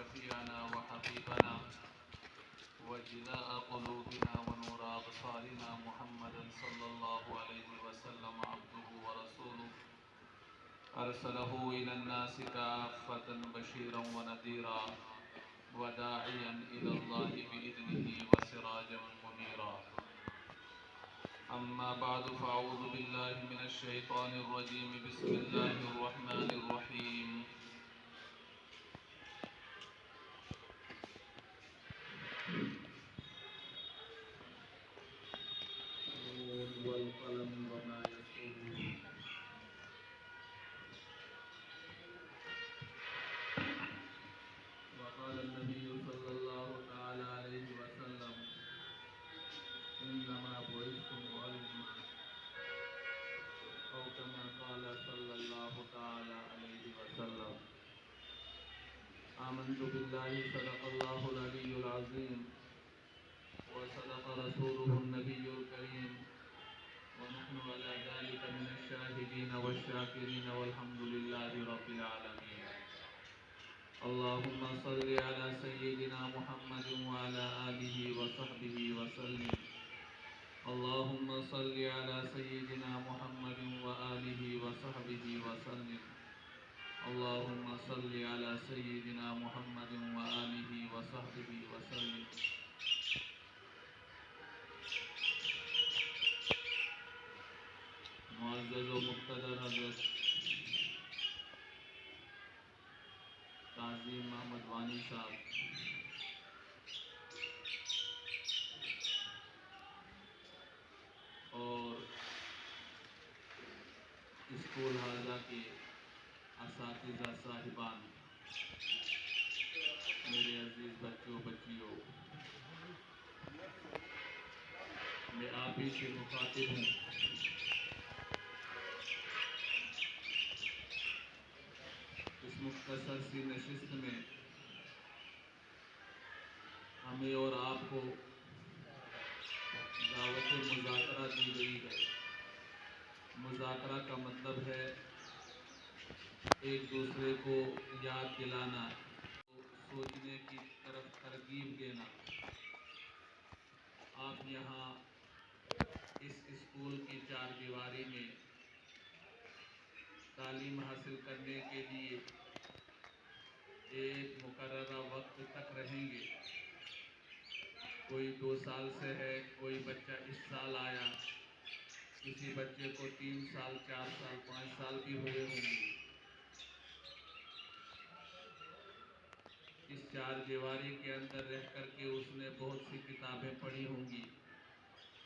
وشفيعنا وحبيبنا وجلاء قلوبنا ونور أبصارنا محمدا صلى الله عليه وسلم عبده ورسوله أرسله إلى الناس كافة بشيرا ونذيرا وداعيا إلى الله بإذنه وسراجا منيرا. أما بعد فأعوذ بالله من الشيطان الرجيم. بسم الله الرحمن الرحيم. والقلم وما يسطرون. وقال النبي صلى الله تعالى عليه وسلم إنما بعثت معلما أو كما قال صلى الله تعالى عليه وسلم. آمنت بالله صدق الله العلي العظيم وصدق رسوله النبي الكريم ونحن على ذلك من الشاهدين والشاكرين والحمد لله رب العالمين. اللهم صل على سيدنا محمد وعلى آله وصحبه وسلم. اللهم صل على سيدنا محمد وآله وصحبه وسلم. اللهم صل على سيدنا محمد وآله وصحبه وسلم. معزز و مقتدر حضرت تعظیم محمد وانی صاحب، اور اسکول حاضہ کے اساتذہ صاحبان، میرے عزیز بچوں بچیوں، میں آپ ہی سے مخاطب ہوں. اس مختصر سی نشست میں ہمیں اور آپ کو دعوت مذاکرہ دی گئی ہے. مذاکرہ کا مطلب ہے ایک دوسرے کو یاد دلانا، سوچنے کی طرف ترغیب دینا. آپ یہاں اس اسکول کی چار دیواری میں تعلیم حاصل کرنے کے لیے ایک مقررہ وقت تک رہیں گے. کوئی 2 سال سے ہے، کوئی بچہ اس سال آیا، کسی بچے کو 3 سال 4 سال 5 سال بھی ہوئے ہوں گے. اس چار دیواری کے اندر رہ کر کے اس نے بہت سی کتابیں پڑھی ہوں گی،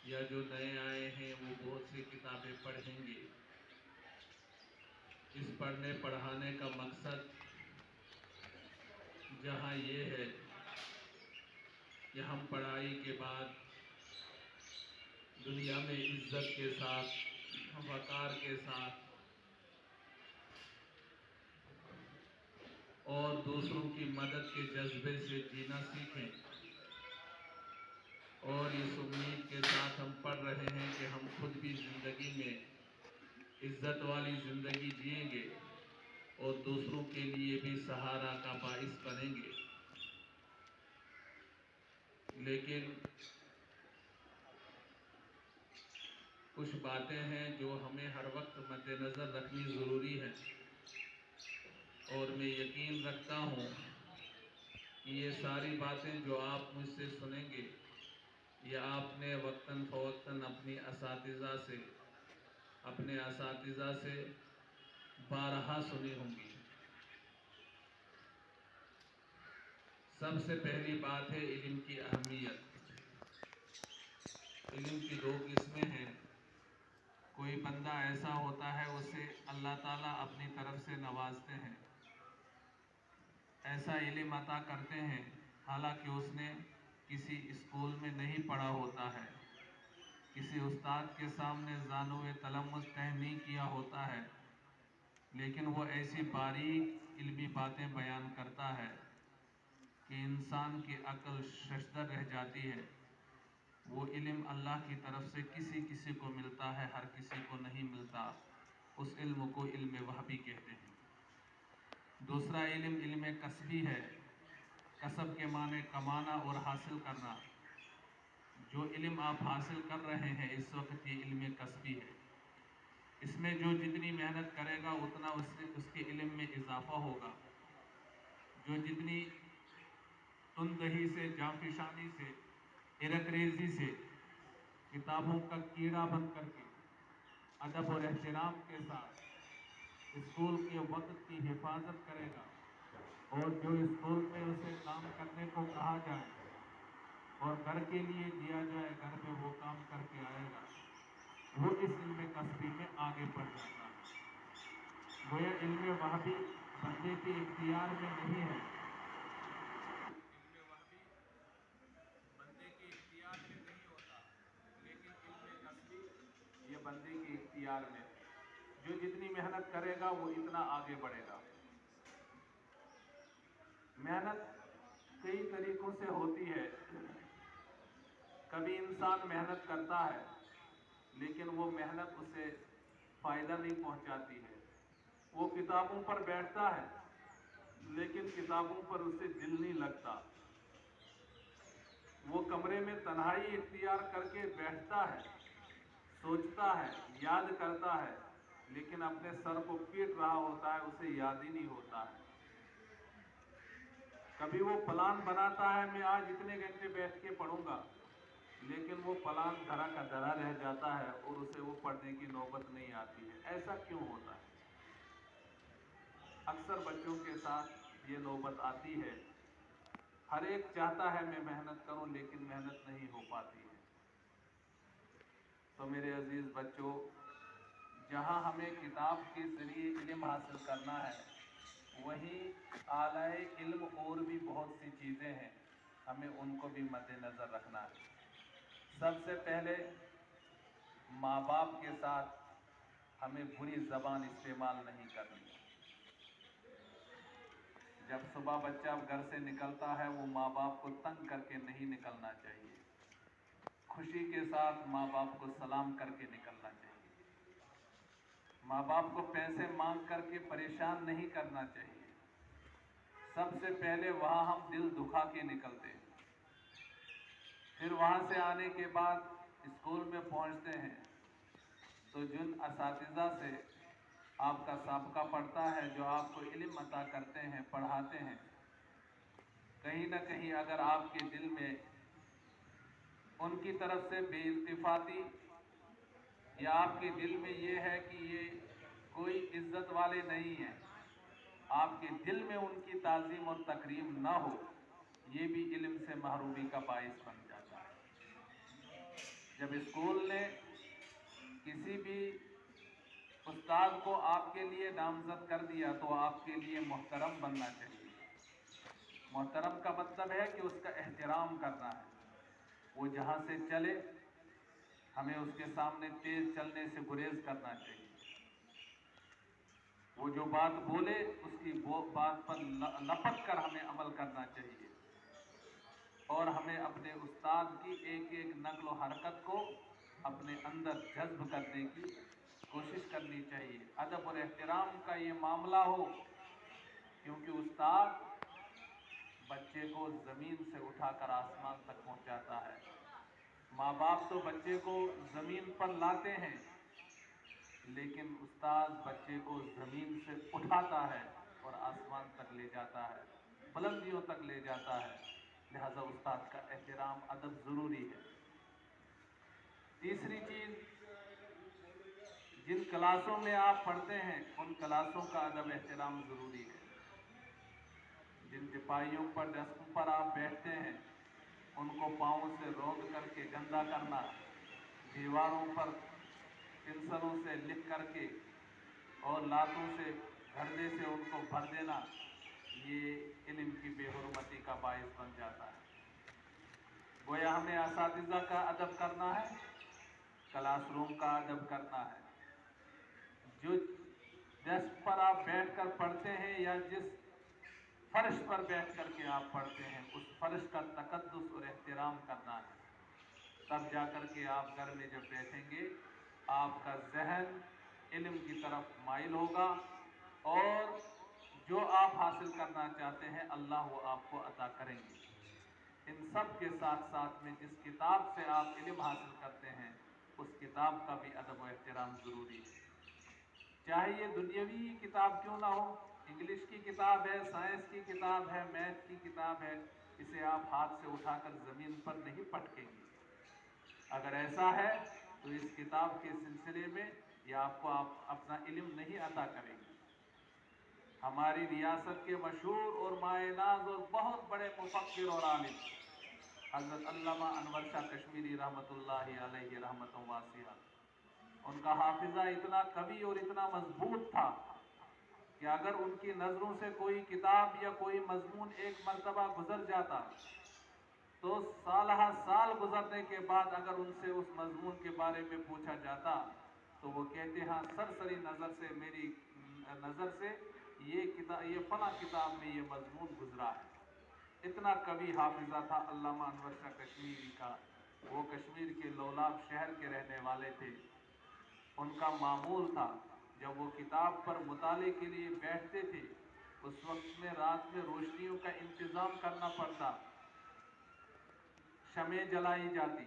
یا جو نئے آئے ہیں وہ بہت سی کتابیں پڑھیں گے. اس پڑھنے پڑھانے کا مقصد جہاں یہ ہے کہ ہم پڑھائی کے بعد دنیا میں عزت کے ساتھ، وقار کے ساتھ اور دوسروں کی مدد کے جذبے سے جینا سیکھیں. اور اس امید کے ساتھ ہم پڑھ رہے ہیں کہ ہم خود بھی زندگی میں عزت والی زندگی جئیں گے اور دوسروں کے لیے بھی سہارا کا باعث بنیں گے. لیکن کچھ باتیں ہیں جو ہمیں ہر وقت مد نظر رکھنی ضروری ہے، اور میں یقین رکھتا ہوں کہ یہ ساری باتیں جو آپ مجھ سے سنیں گے یہ آپ نے وقتاً فوقتاً اپنے اساتذہ سے بارہا سنی ہوں گی. سب سے پہلی بات ہے علم کی اہمیت. علم کی 2 قسمیں ہیں. کوئی بندہ ایسا ہوتا ہے اسے اللہ تعالیٰ اپنی طرف سے نوازتے ہیں، ایسا علم عطا کرتے ہیں حالانکہ اس نے کسی اسکول میں نہیں پڑھا ہوتا ہے، کسی استاد کے سامنے زانو تلمس طے نہیں کیا ہوتا ہے، لیکن وہ ایسی باریک علمی باتیں بیان کرتا ہے کہ انسان کی عقل ششدر رہ جاتی ہے. وہ علم اللہ کی طرف سے کسی کو ملتا ہے، ہر کسی کو نہیں ملتا. اس علم کو علم وحبی کہتے ہیں. دوسرا علم علم کسبی ہے. कसब के माने कमाना और हासिल करना। जो इल्म आप हासिल कर रहे हैं इस वक्त, ये इल्म कसबी है। इसमें जो जितनी मेहनत करेगा उतना उसके इल्म में इजाफा होगा। जो जितनी तुंदही से, जाफिशानी से, इरकरेजी से किताबों का कीड़ा बन करके अदब और एहतराम के साथ स्कूल के वक्त की हिफाजत करेगा, और जो स्कूल में उसे काम करने को कहा जाए और घर के लिए दिया जाए, घर में वो काम करके आएगा, वो इस इल्म कसबी में आगे बढ़ जाता है। गोया इल्म वहबी बंदे के इख्तियार में नहीं है, इल्म वहबी बंदे के इख्तियार में नहीं होता, लेकिन इल्म कसबी ये बंदे के इख्तियार में। जो जितनी मेहनत करेगा वो इतना आगे बढ़ेगा। मेहनत कई तरीकों से होती है। कभी इंसान मेहनत करता है लेकिन वो मेहनत उसे फ़ायदा नहीं पहुंचाती है। वो किताबों पर बैठता है लेकिन किताबों पर उसे दिल नहीं लगता। वो कमरे में तन्हाई इख्तियार करके बैठता है, सोचता है, याद करता है, लेकिन अपने सर को पीट रहा होता है, उसे याद ही नहीं होता है। कभी वो प्लान बनाता है, मैं आज इतने घंटे बैठ के पढ़ूंगा, लेकिन वो प्लान धरा का धरा रह जाता है और उसे वो पढ़ने की नौबत नहीं आती है। ऐसा क्यों होता है? अक्सर बच्चों के साथ ये नौबत आती है। हर एक चाहता है मैं मेहनत करूं, लेकिन मेहनत नहीं हो पाती है। तो मेरे अजीज बच्चों, जहां हमें किताब के जरिए इल्म हासिल करना है, वहीं आलाए इल्म और भी बहुत सी चीज़ें हैं, हमें उनको भी मद्देनज़र रखना है। सबसे पहले माँ बाप के साथ हमें बुरी ज़बान इस्तेमाल नहीं करनी। जब सुबह बच्चा घर से निकलता है, वो माँ बाप को तंग करके नहीं निकलना चाहिए। खुशी के साथ माँ बाप को सलाम करके निकलना चाहिए। माँ बाप को पैसे मांग करके परेशान नहीं करना चाहिए। सबसे पहले वहाँ हम दिल दुखा के निकलते हैं। फिर वहाँ से आने के बाद स्कूल में पहुँचते हैं तो जिन असातिज़ा से आपका साबका पड़ता है, जो आपको इल्म अता करते हैं, पढ़ाते हैं, कहीं ना कहीं अगर आपके दिल में उनकी तरफ से बेइल्तिफ़ाती या आपके दिल में ये है कि ये कोई इज्जत वाले नहीं हैं, आपके दिल में उनकी ताज़ीम और तकरीम ना हो, ये भी इल्म से महरूमी का बाइस बन जाता है। जब स्कूल ने किसी भी उस्ताद को आपके लिए नामजद कर दिया तो आपके लिए मोहतरम बनना चाहिए। मोहतरम का मतलब है कि उसका एहतराम करना है। वो जहाँ से चले, हमें उसके सामने तेज चलने से गुरेज करना चाहिए। वो जो बात बोले उसकी बात पर लपक कर हमें अमल करना चाहिए, और हमें अपने उस्ताद की एक एक नक्ल व हरकत को अपने अंदर जज्ब करने की कोशिश करनी चाहिए। अदब और एहतराम का ये मामला हो, क्योंकि उस्ताद बच्चे को ज़मीन से उठाकर आसमान तक पहुंचाता है। माँ बाप तो बच्चे को ज़मीन पर लाते हैं, लेकिन उस्ताद बच्चे को ज़मीन से उठाता है और आसमान तक ले जाता है, बुलंदियों तक ले जाता है। लिहाजा उस्ताद का एहतराम, अदब ज़रूरी है। तीसरी चीज़, जिन क्लासों में आप पढ़ते हैं उन क्लासों का अदब एहतराम ज़रूरी है। जिन टिपाइयों पर, डेस्क पर आप बैठते हैं, उनको पाँव से रौंद करके गंदा करना, दीवारों पर पेंसिलों से लिख करके और लातों से, घरदे से उनको भर देना, ये इल्म की बेहुरमती का बाइस बन जाता है। गोया हमें असातिज़ा का अदब करना है, क्लासरूम का अदब करना है। जो डेस्क पर आप बैठकर पढ़ते हैं या जिस फर्श पर बैठ करके आप पढ़ते हैं, उस फर्श का तकद्दुस और एहतराम करना है। तब जाकर के आप घर में जब बैठेंगे, आपका जहन इल्म की तरफ माइल होगा, और जो आप हासिल करना चाहते हैं अल्लाह वो आपको अता करेंगे। इन सब के साथ साथ में जिस किताब से आप इल्म हासिल करते हैं उस किताब का भी अदब व एहतराम ज़रूरी है, चाहे ये दुनियावी किताब क्यों ना हो। इंग्लिश की किताब है, साइंस की किताब है, मैथ की किताब है, इसे आप हाथ से उठाकर ज़मीन पर नहीं पटकेंगे। अगर ऐसा है तो इस किताब के सिलसिले में ये आपको अपना इल्म नहीं अता करेगी। हमारी रियासत के मशहूर और मायनाज और बहुत बड़े मुफक्किर और आलिम हज़रत अल्लामा अनवर शाह कश्मीरी रहमतुल्लाहि अलैहि रहमतुन वासिया, उनका हाफिज़ा इतना कवी और इतना मजबूत था कि अगर उनकी नज़रों से कोई किताब या कोई मजमून एक मरतबा गुजर जाता तो साल हर साल गुजरने के बाद अगर उनसे उस मजमून के बारे में पूछा जाता तो वो कहते हाँ सरसरी नज़र से मेरी नज़र से ये फला किताब में ये मजमून गुजरा है। इतना कवि हाफिज़ा था अल्लामा अनवर शाह कश्मीरी का। वो कश्मीर के लौलाब शहर के रहने वाले थे। उनका मामूल था जब वो किताब पर मुताले के लिए बैठते थे उस वक्त में रात में रोशनियों का इंतज़ाम करना पड़ता, शमें जलाई जाती,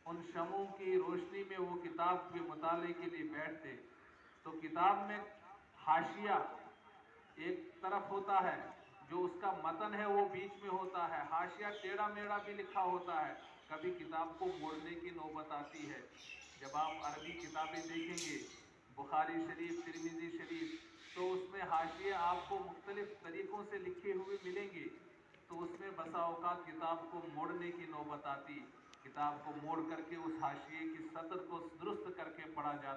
उन शमों की रोशनी में वो किताब के मुताले के लिए बैठते तो किताब में हाशिया एक तरफ होता है, जो उसका मतन है वो बीच में होता है, हाशिया टेढ़ा मेढ़ा भी लिखा होता है। कभी किताब को मोड़ने की नौबत आती है। जब आप अरबी किताबें देखेंगे, बुखारी शरीफ, तिरमिज़ी शरीफ, तो उसमें हाशिए आपको मुख्तलिफ तरीक़ों से लिखे हुए मिलेंगे। तो उसमें बसा औकात किताब को मोड़ने की नौबत आती, किताब को मोड़ करके उस हाशिए की सतर को दुरुस्त करके पढ़ा जा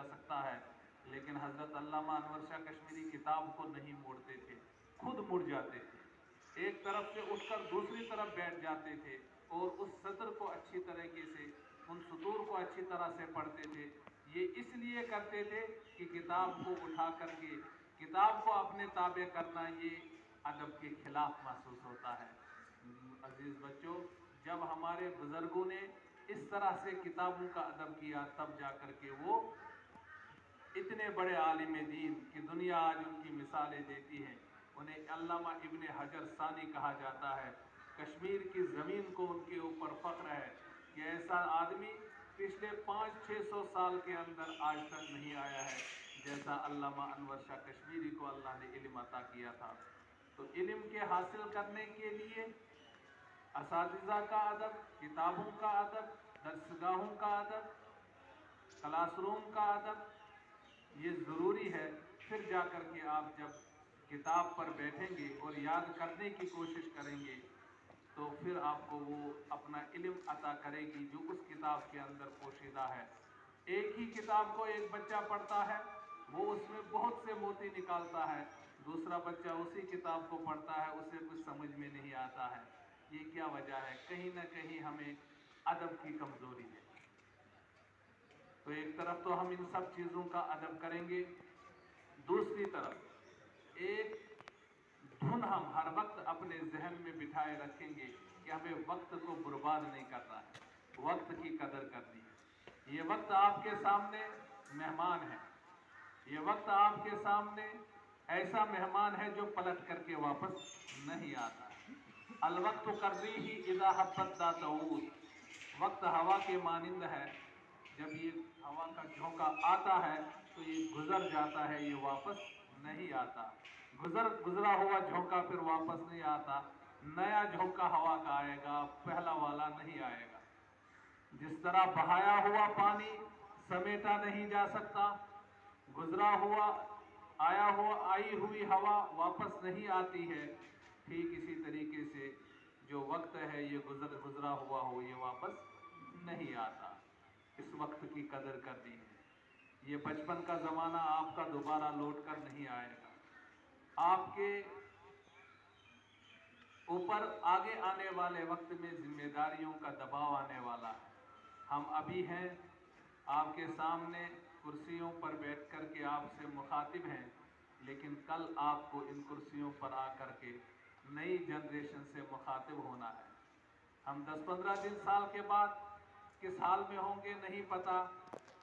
सकता है। लेकिन हज़रत अल्लामा अनवर शाह कश्मीरी किताब को नहीं मोड़ते थे, खुद मुड़ जाते थे, एक तरफ से उठकर दूसरी तरफ बैठ जाते थे और उस सतर को अच्छी तरीके से, उन सतूर को अच्छी तरह से पढ़ते थे। ये इसलिए करते थे कि किताब को उठा करके किताब को अपने ताबे करना ये अदब के खिलाफ महसूस होता है। अजीज़ बच्चों, जब हमारे बुज़ुर्गों ने इस तरह से किताबों का अदब किया तब जा कर के वो इतने बड़े आलिम दीन की दुनिया आज उनकी मिसालें देती है। उन्हें अल्लामा इब्ने हजर सानी कहा जाता है। कश्मीर की ज़मीन को उनके ऊपर फ़ख्र है कि ऐसा आदमी पिछले 500-600 साल के अंदर आज तक नहीं आया है जैसा अल्लामा अनवर शाह कश्मीरी को अल्लाह ने इल्म अता किया था। तो इल्म के हासिल करने के लिए असातिज़ा का अदब, किताबों का अदब, दरसगाहों का अदब, क्लासरूम का अदब ये ज़रूरी है। फिर जा कर के आप जब किताब पर बैठेंगे और याद करने की कोशिश करेंगे तो फिर आपको वो अपना इल्म अता करेगी जो उस किताब के अंदर पोशीदा है। एक ही किताब को एक बच्चा पढ़ता है, वो उसमें बहुत से मोती निकालता है, दूसरा बच्चा उसी किताब को पढ़ता है, उसे कुछ समझ में नहीं आता है। ये क्या वजह है? कहीं ना कहीं हमें अदब की कमज़ोरी है। तो एक तरफ तो हम इन सब चीज़ों का अदब करेंगे, दूसरी तरफ एक धुन हम हर वक्त अपने जहन में बिठाए रखेंगे कि हमें वक्त को बर्बाद नहीं करना है, वक्त की कदर करनी है। ये वक्त आपके सामने मेहमान है, ये वक्त आपके सामने ऐसा मेहमान है जो पलट करके वापस नहीं आता। अलवक्त कर्री ही इदा हब्बत दा तऊद, वक्त हवा के मानिंद है, जब ये हवा का झोंका आता है तो ये गुजर जाता है, ये वापस नहीं आता। गुजरा हुआ झोंका फिर वापस नहीं आता, नया झोंका हवा का आएगा, पहला वाला नहीं आएगा। जिस तरह बहाया हुआ पानी समेटा नहीं जा सकता, गुजरा हुआ आई हुई हवा वापस नहीं आती है, ठीक इसी तरीके से जो वक्त है ये गुजरा हुआ हो ये वापस नहीं आता। इस वक्त की कदर करनी है। ये बचपन का ज़माना आपका दोबारा लौट कर नहीं आएगा। आपके ऊपर आगे आने वाले वक्त में जिम्मेदारियों का दबाव आने वाला है। हम अभी हैं आपके सामने कुर्सियों पर बैठ कर के आपसे मुखातिब हैं, लेकिन कल आपको इन कुर्सियों पर आकर के नई जनरेशन से मुखातिब होना है। हम 10-15 दिन साल के बाद किस हाल में होंगे नहीं पता,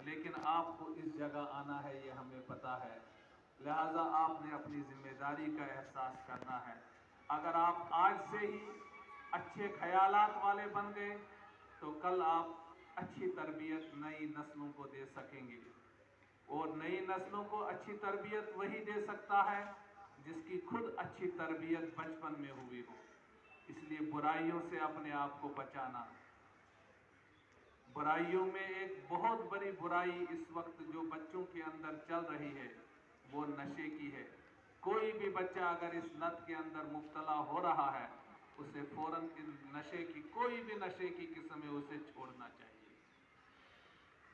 लेकिन आपको इस जगह आना है ये हमें पता है। لہٰذا آپ نے اپنی ذمہ داری کا احساس کرنا ہے۔ اگر آپ آج سے ہی اچھے خیالات والے بن گئے تو کل آپ اچھی تربیت نئی نسلوں کو دے سکیں گے، اور نئی نسلوں کو اچھی تربیت وہی دے سکتا ہے جس کی خود اچھی تربیت بچپن میں ہوئی ہو۔ اس لیے برائیوں سے اپنے آپ کو بچانا۔ برائیوں میں ایک بہت بڑی برائی اس وقت جو بچوں کے اندر چل رہی ہے وہ نشے کی ہے۔ کوئی بھی بچہ اگر اس لت کے اندر مبتلا ہو رہا ہے اسے فوراً نشے کی کوئی بھی نشے کی قسم ہے اسے چھوڑنا چاہیے،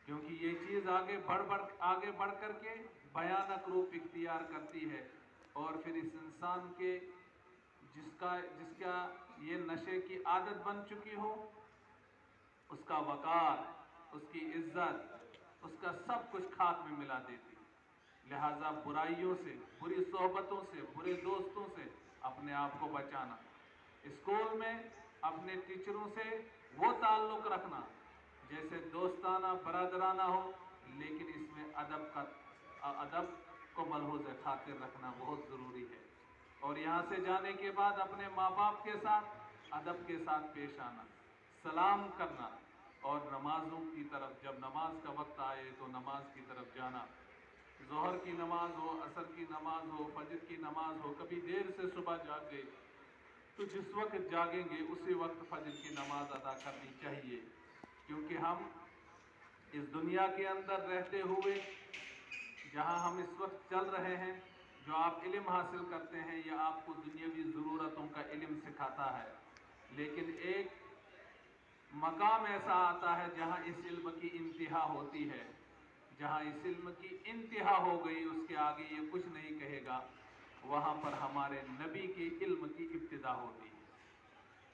کیونکہ یہ چیز آگے بڑھ کر کے بھیانک روپ اختیار کرتی ہے، اور پھر اس انسان کے جس کا یہ نشے کی عادت بن چکی ہو، اس کا وقار، اس کی عزت، اس کا سب کچھ خاک میں ملا دیتی۔ لہٰذا برائیوں سے، بری صحبتوں سے، برے دوستوں سے اپنے آپ کو بچانا۔ اسکول میں اپنے ٹیچروں سے وہ تعلق رکھنا جیسے دوستانہ برادرانہ ہو، لیکن اس میں ادب کو ملحوظ خاطر رکھنا بہت ضروری ہے۔ اور یہاں سے جانے کے بعد اپنے ماں باپ کے ساتھ ادب کے ساتھ پیش آنا، سلام کرنا، اور نمازوں کی طرف جب نماز کا وقت آئے تو نماز کی طرف جانا۔ ظہر کی نماز ہو، عصر کی نماز ہو، فجر کی نماز ہو، کبھی دیر سے صبح جاگ گئے تو جس وقت جاگیں گے اسی وقت فجر کی نماز ادا کرنی چاہیے، کیونکہ ہم اس دنیا کے اندر رہتے ہوئے جہاں ہم اس وقت چل رہے ہیں، جو آپ علم حاصل کرتے ہیں یہ آپ کو دنیاوی ضرورتوں کا علم سکھاتا ہے، لیکن ایک مقام ایسا آتا ہے جہاں اس علم کی انتہا ہوتی ہے۔ جہاں اس علم کی انتہا ہو گئی اس کے آگے یہ کچھ نہیں کہے گا، وہاں پر ہمارے نبی کے علم کی ابتدا ہوتی ہے،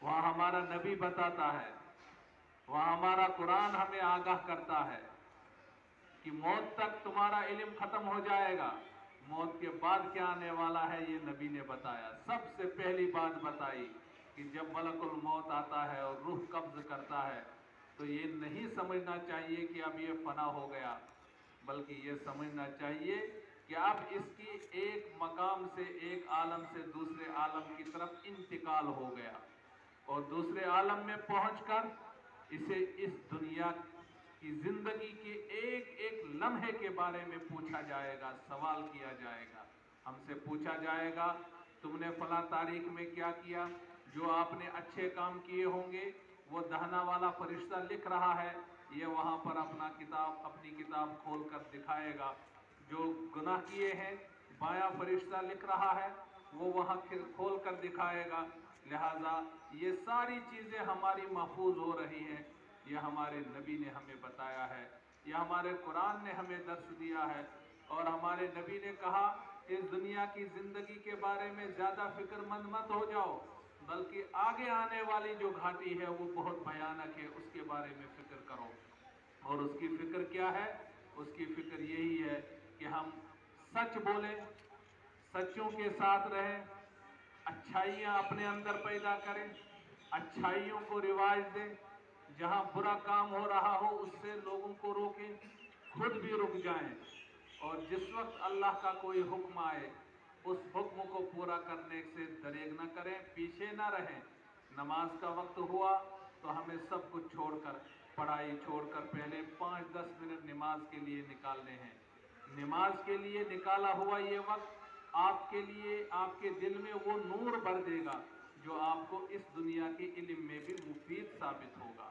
وہاں ہمارا نبی بتاتا ہے، وہاں ہمارا قرآن ہمیں آگاہ کرتا ہے کہ موت تک تمہارا علم ختم ہو جائے گا، موت کے بعد کیا آنے والا ہے یہ نبی نے بتایا۔ سب سے پہلی بات بتائی کہ جب ملک الموت آتا ہے اور روح قبض کرتا ہے تو یہ نہیں سمجھنا چاہیے کہ اب یہ فنا ہو گیا، بلکہ یہ سمجھنا چاہیے کہ اب اس کی ایک مقام سے، ایک عالم سے دوسرے عالم کی طرف انتقال ہو گیا، اور دوسرے عالم میں پہنچ کر اسے اس دنیا کی زندگی کے ایک ایک لمحے کے بارے میں پوچھا جائے گا، سوال کیا جائے گا۔ ہم سے پوچھا جائے گا تم نے فلاں تاریخ میں کیا کیا؟ جو آپ نے اچھے کام کیے ہوں گے وہ دہنا والا فرشتہ لکھ رہا ہے، یہ وہاں پر اپنی کتاب کھول کر دکھائے گا۔ جو گناہ کیے ہیں بایاں فرشتہ لکھ رہا ہے، وہ وہاں کھول کر دکھائے گا۔ لہٰذا یہ ساری چیزیں ہماری محفوظ ہو رہی ہیں، یہ ہمارے نبی نے ہمیں بتایا ہے، یہ ہمارے قرآن نے ہمیں درس دیا ہے، اور ہمارے نبی نے کہا اس دنیا کی زندگی کے بارے میں زیادہ فکر مند مت ہو جاؤ، بلکہ آگے آنے والی جو گھاٹی ہے وہ بہت بھیانک ہے، اس کے بارے میں فکر کرو۔ اور اس کی فکر کیا ہے؟ اس کی فکر یہی ہے کہ ہم سچ بولیں، سچوں کے ساتھ رہیں، اچھائیاں اپنے اندر پیدا کریں، اچھائیوں کو رواج دیں، جہاں برا کام ہو رہا ہو اس سے لوگوں کو روکیں، خود بھی رک جائیں، اور جس وقت اللہ کا کوئی حکم آئے اس حکم کو پورا کرنے سے دریغ نہ کریں، پیچھے نہ رہیں۔ نماز کا وقت ہوا تو ہمیں سب کچھ چھوڑ کر، پڑھائی چھوڑ کر پہلے 5-10 منٹ نماز کے لیے نکالنے ہیں۔ نماز کے لیے نکالا ہوا یہ وقت آپ کے لیے، آپ کے دل میں وہ نور بھر دے گا جو آپ کو اس دنیا کے علم میں بھی مفید ثابت ہوگا۔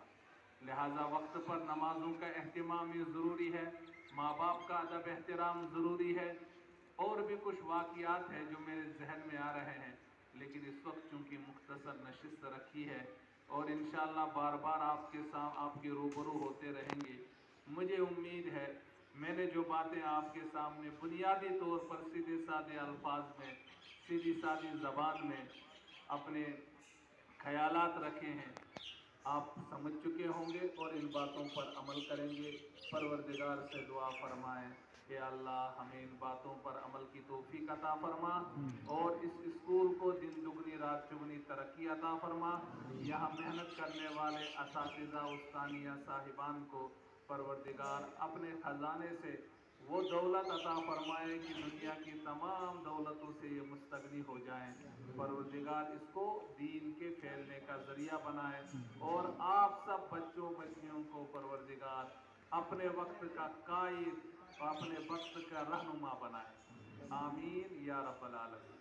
لہٰذا وقت پر نمازوں کا اہتمام یہ ضروری ہے، ماں باپ کا ادب احترام ضروری ہے، اور بھی کچھ واقعات ہیں جو میرے ذہن میں آ رہے ہیں، لیکن اس وقت چونکہ مختصر نشست رکھی ہے اور انشاءاللہ بار بار آپ کے روبرو ہوتے رہیں گے۔ مجھے امید ہے میں نے جو باتیں آپ کے سامنے بنیادی طور پر سیدھے سادے الفاظ میں، سیدھی سادی زبان میں اپنے خیالات رکھے ہیں، آپ سمجھ چکے ہوں گے اور ان باتوں پر عمل کریں گے۔ پروردگار سے دعا فرمائیں کہ اللہ ہمیں ان باتوں پر عمل کی توفیق عطا فرما، اور اس اسکول کو دن دگنی رات چگنی ترقی عطا فرما۔ یہاں محنت کرنے والے اساتذہ، استانیہ صاحبان کو پروردگار اپنے خزانے سے وہ دولت عطا فرمائے کہ دنیا دنیا کی تمام دولتوں سے یہ مستغنی ہو جائیں. پروردگار اس کو دین کے پھیلنے کا ذریعہ بنائے اور آپ سب بچوں بچیوں کو پروردگار اپنے وقت کا قائد اور اپنے وقت کا رہنما بنائے. آمین یا رب العالمین.